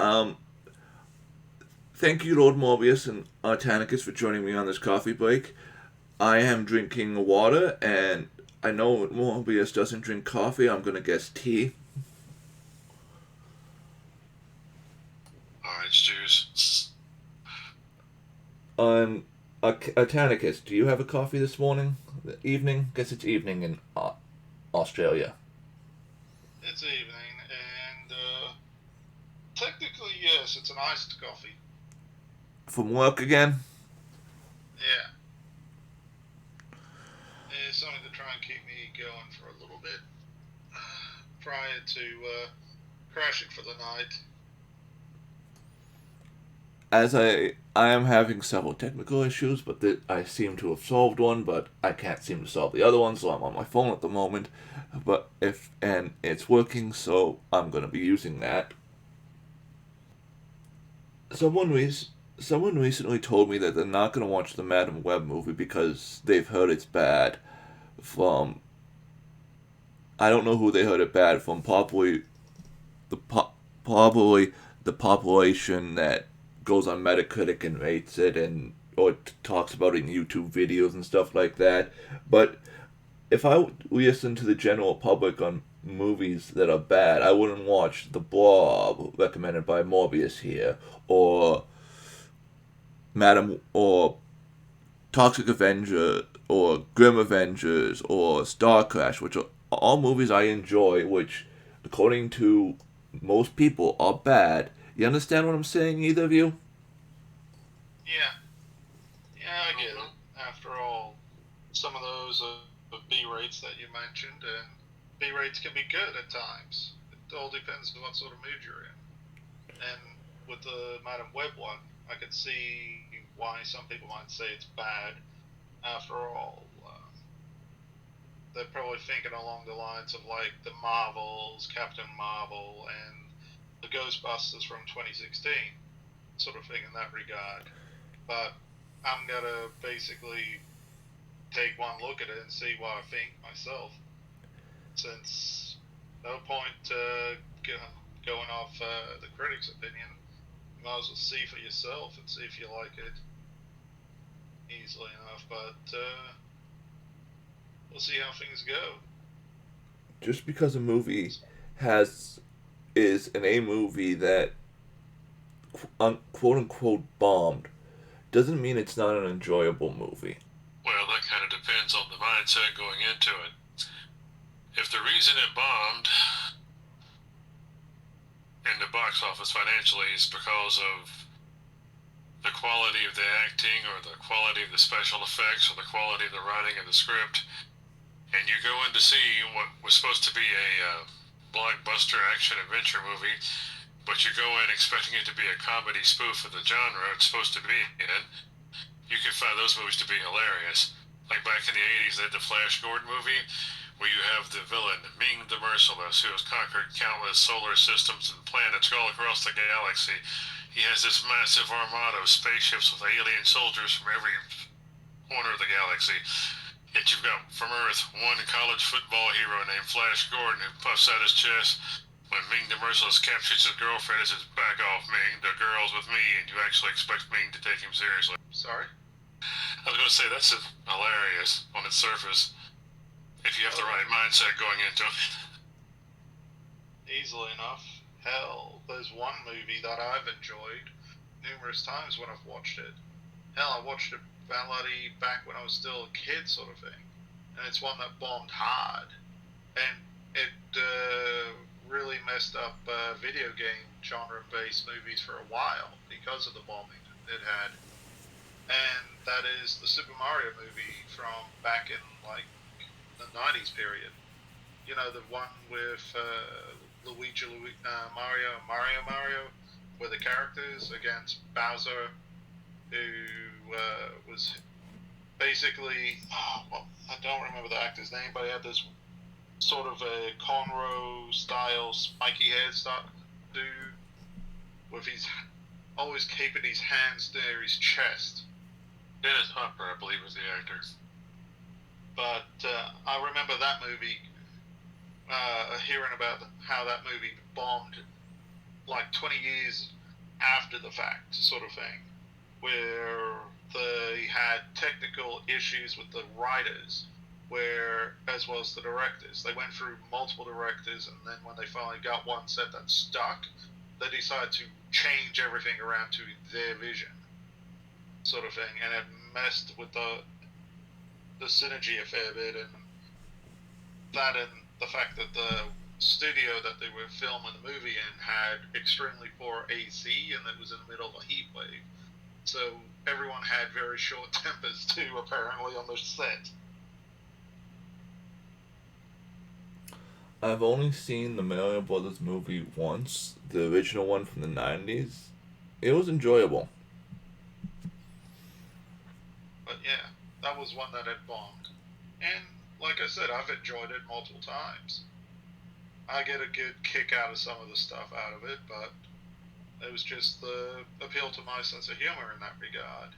Um, Thank you, Lord Morbius and Artanicas, for joining me on this coffee break. I am drinking water, and I know Morbius doesn't drink coffee. I'm gonna guess tea. Orange juice. On Artanicas, do you have a coffee this morning? Evening? Guess it's evening in Australia. It's evening, and technically, yes, it's an iced coffee. From work again? Yeah, it's something to try and keep me going for a little bit prior to crashing for the night. As I am having several technical issues, but I seem to have solved one, but I can't seem to solve the other one, so I'm on my phone at the moment. But if and it's working, so I'm gonna be using that. Someone someone recently told me that they're not gonna watch the Madam Web movie because they've heard it's bad from I don't know who they heard it bad from. The po- probably the population that goes on Metacritic and rates it and or talks about it in YouTube videos and stuff like that. But if I listen to the general public on movies that are bad, I wouldn't watch The Blob recommended by Morbius here or Madam or Toxic Avenger or Grim Avengers or Star Crash, which are all movies I enjoy, which, according to most people, are bad. You understand what I'm saying, either of you? Yeah, yeah, I get it. After all, some of those B rates that you mentioned, and B rates can be good at times. It all depends on what sort of mood you're in. And with the Madam Web one, I could see why some people might say it's bad. After all, they're probably thinking along the lines of like the Marvels, Captain Marvel, and the Ghostbusters from 2016, sort of thing in that regard. But I'm gonna basically take one look at it and see what I think myself, since no point going off the critics' opinion. You might as well see for yourself and see if you like it easily enough. But we'll see how things go. Just because a movie has is an A movie that quote unquote bombed doesn't mean it's not an enjoyable movie. Well, that kind of depends on the mindset going into it. If the reason it bombed in the box office financially is because of the quality of the acting or the quality of the special effects or the quality of the writing of the script, and you go in to see what was supposed to be a blockbuster action adventure movie, but you go in expecting it to be a comedy spoof of the genre it's supposed to be in, you can find those movies to be hilarious. Like back in the 80s, they had the Flash Gordon movie, where you have the villain, Ming the Merciless, who has conquered countless solar systems and planets all across the galaxy. He has this massive armada of spaceships with alien soldiers from every corner of the galaxy. Yet you've got from Earth one college football hero named Flash Gordon who puffs out his chest when Ming the Merciless captures his girlfriend and says, "Back off, Ming, the girl's with me," and you actually expect Ming to take him seriously. Sorry? I was going to say, that's hilarious on its surface, if you have the right mindset going into it. Easily enough. Hell, there's one movie that I've enjoyed numerous times when I've watched it. Hell, I watched it validly back when I was still a kid, sort of thing. And it's one that bombed hard. And it really messed up video game genre-based movies for a while because of the bombing it had. And that is the Super Mario movie from back in like the 90s period. You know, the one with Mario, were the characters against Bowser, who was basically, well, I don't remember the actor's name, but he had this sort of a cornrow style, spiky hairstyle dude with his always keeping his hands near his chest. Dennis Hopper, I believe, was the actor. But I remember that movie, hearing about how that movie bombed like 20 years after the fact, sort of thing, where they had technical issues with the writers, where as well as the directors. They went through multiple directors, and then when they finally got one set that stuck, they decided to change everything around to their vision, sort of thing, and it messed with the synergy a fair bit, and that and the fact that the studio that they were filming the movie in had extremely poor AC, and it was in the middle of a heat wave. So everyone had very short tempers too, apparently, on the set. I've only seen the Mario Brothers movie once, the original one from the 90s. It was enjoyable. But yeah, that was one that had bombed. And like I said, I've enjoyed it multiple times. I get a good kick out of some of the stuff out of it, but it was just the appeal to my sense of humor in that regard.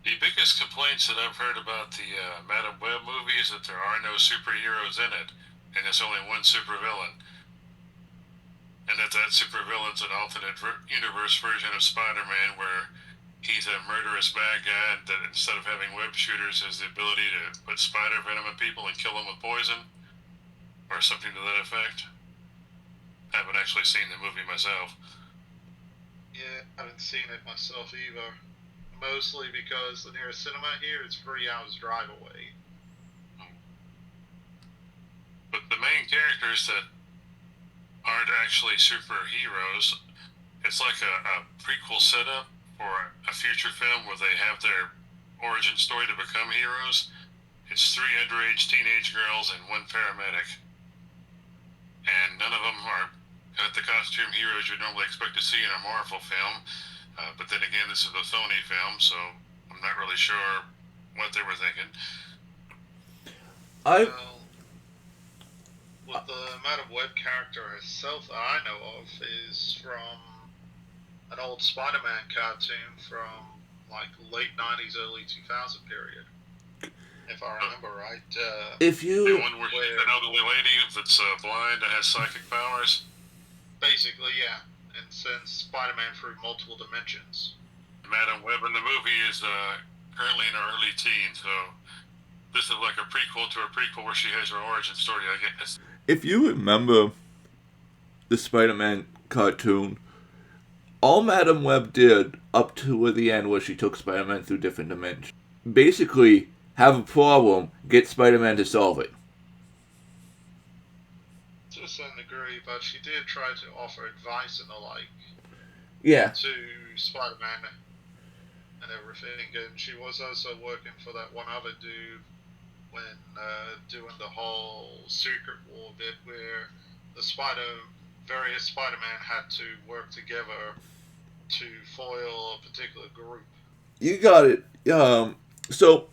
The biggest complaints that I've heard about the Madam Web movie is that there are no superheroes in it, and there's only one supervillain. And that supervillain's an alternate universe version of Spider-Man, where he's a murderous bad guy that instead of having web shooters has the ability to put spider venom in people and kill them with poison, or something to that effect. I haven't actually seen the movie myself. Yeah, I haven't seen it myself either. Mostly because the nearest cinema here is 3 hours drive away. But the main characters that aren't actually superheroes, it's like a prequel setup for a future film where they have their origin story to become heroes. It's 3 underage teenage girls and 1 paramedic. And none of them are the costume heroes you'd normally expect to see in a Marvel film. But then again, this is a Sony film, so I'm not really sure what they were thinking. Well, with the Madam Web character herself that I know of is from an old Spider-Man cartoon from like late 90s, early 2000 period, if I remember right. If you... The one where she's an elderly lady that's blind and has psychic powers? Basically, yeah. And sends Spider-Man through multiple dimensions. Madam Web in the movie is currently in her early teens, so this is like a prequel to a prequel where she has her origin story, I guess. If you remember the Spider-Man cartoon, all Madam Web did up to the end where she took Spider-Man through different dimensions, basically have a problem, get Spider-Man to solve it. To a certain degree, but she did try to offer advice and the like. Yeah. To Spider-Man and everything, and she was also working for that one other dude when doing the whole Secret War bit where the various Spider-Man had to work together to foil a particular group. You got it. So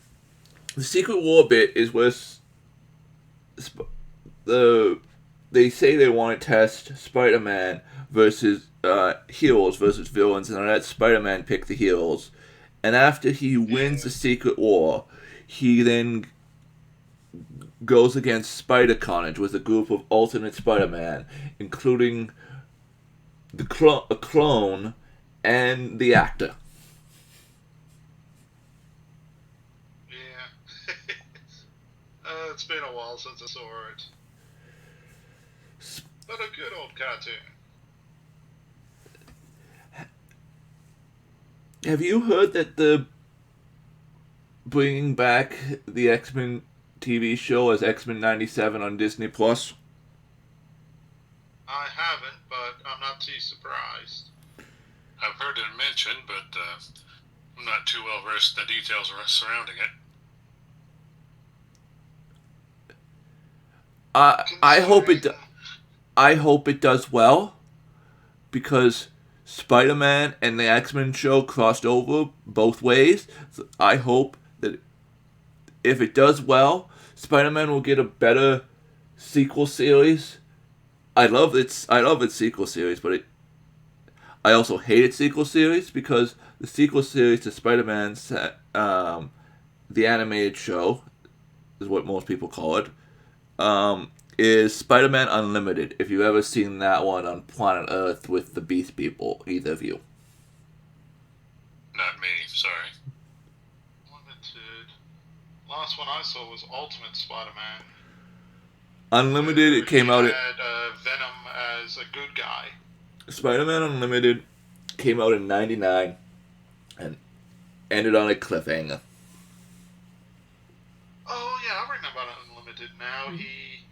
the Secret War bit is where they say they want to test Spider-Man versus heroes versus villains, and let Spider-Man pick the heroes. And after he wins the Secret War, he then goes against Spider-Carnage with a group of alternate Spider-Man, including a clone and the actor. Yeah. It's been a while since I saw it. But a good old cartoon. Have you heard that they're bringing back the X-Men TV show as X-Men 97 on Disney Plus? I haven't, but I'm not too surprised. I've heard it mentioned, but I'm not too well versed in the details surrounding it. I hope it does well, because Spider-Man and the X-Men show crossed over both ways. So I hope that if it does well, Spider-Man will get a better sequel series. I love its sequel series, but I also hate its sequel series because the sequel series to Spider-Man's the animated show is what most people call it. is Spider-Man Unlimited. If you've ever seen that one on Planet Earth with the Beast People, either of you. Not me, sorry. Limited. Last one I saw was Ultimate Spider-Man. Unlimited, it came out. Had Venom as a good guy. Spider-Man Unlimited came out in '99 and ended on a cliffhanger. Oh yeah, I remember Unlimited now. He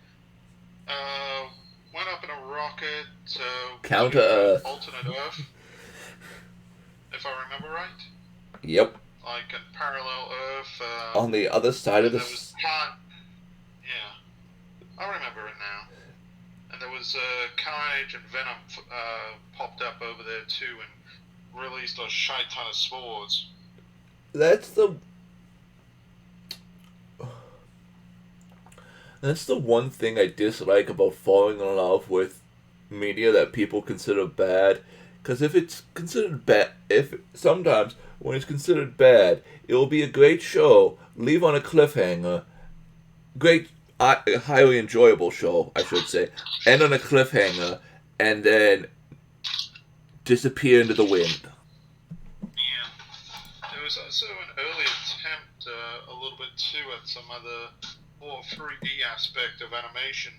went up in a rocket Counter to Earth. alternate Earth, if I remember right. Yep. Like a parallel Earth. On the other side of the... Yeah, I remember it now. And there was Carnage and Venom popped up over there too and released a shite ton of spores. That's the one thing I dislike about falling in love with media that people consider bad. Because if it's considered bad, sometimes when it's considered bad, it will be a great show, leave on a cliffhanger, great, highly enjoyable show, I should say, end on a cliffhanger, and then disappear into the wind. Yeah. There was also an early attempt, a little bit too, at some other more 3D aspect of animation.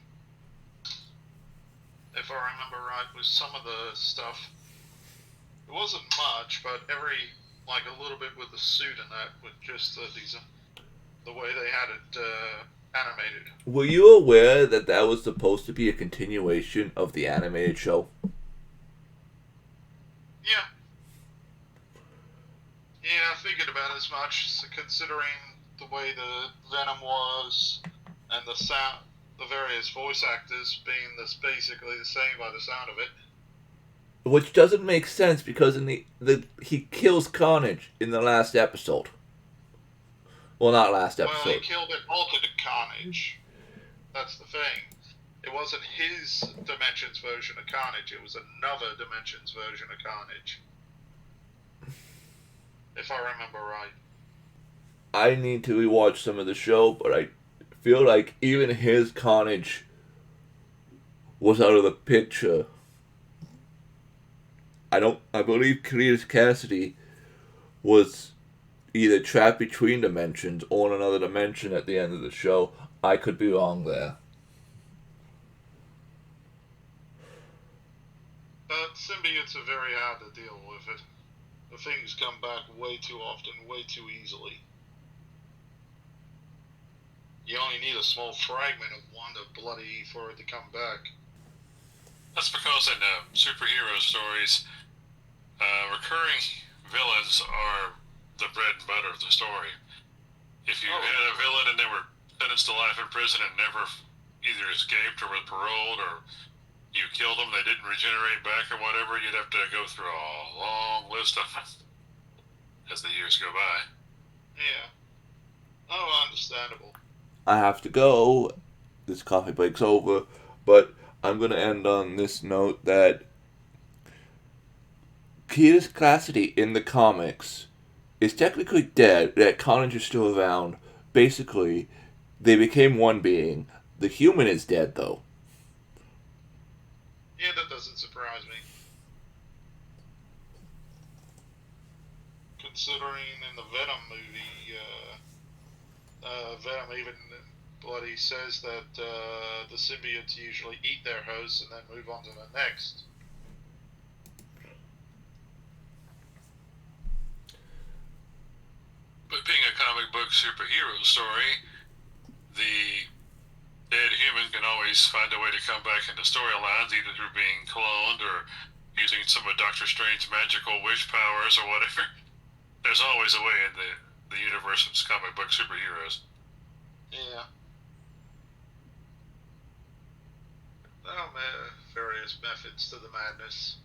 If I remember right, with some of the stuff. It wasn't much, but a little bit with the suit and that, with just the way they had it animated. Were you aware that that was supposed to be a continuation of the animated show? Yeah. Yeah, I figured about as much, considering the way the Venom was, and the various voice actors being basically the same by the sound of it. Which doesn't make sense because in he kills Carnage in the last episode. Well, not last episode. Well, he killed an alternate Carnage. That's the thing. It wasn't his Dimensions version of Carnage. It was another Dimensions version of Carnage. If I remember right. I need to rewatch some of the show, but I feel like even his Carnage was out of the picture. I believe Cletus Cassidy was either trapped between dimensions or in another dimension at the end of the show. I could be wrong there. But symbiotes are very hard to deal with it. The things come back way too often, way too easily. You only need a small fragment of one to bloody for it to come back. That's because in superhero stories, recurring villains are the bread and butter of the story. If you had a villain and they were sentenced to life in prison and never either escaped or were paroled, or you killed them, they didn't regenerate back or whatever, you'd have to go through a long list of them as the years go by. Yeah. Oh, understandable. I have to go. This coffee break's over, but I'm going to end on this note that Cletus Cassidy in the comics is technically dead, that Carnage is still around. Basically, they became one being. The human is dead, though. Yeah, that doesn't surprise me. Considering in the Venom movie, Venom even bloody says that the symbiotes usually eat their hosts and then move on to the next. But being a comic book superhero story, the dead human can always find a way to come back into storylines, either through being cloned or using some of Doctor Strange's magical wish powers or whatever. There's always a way in the universe of comic book superheroes. Yeah. Various methods to the madness.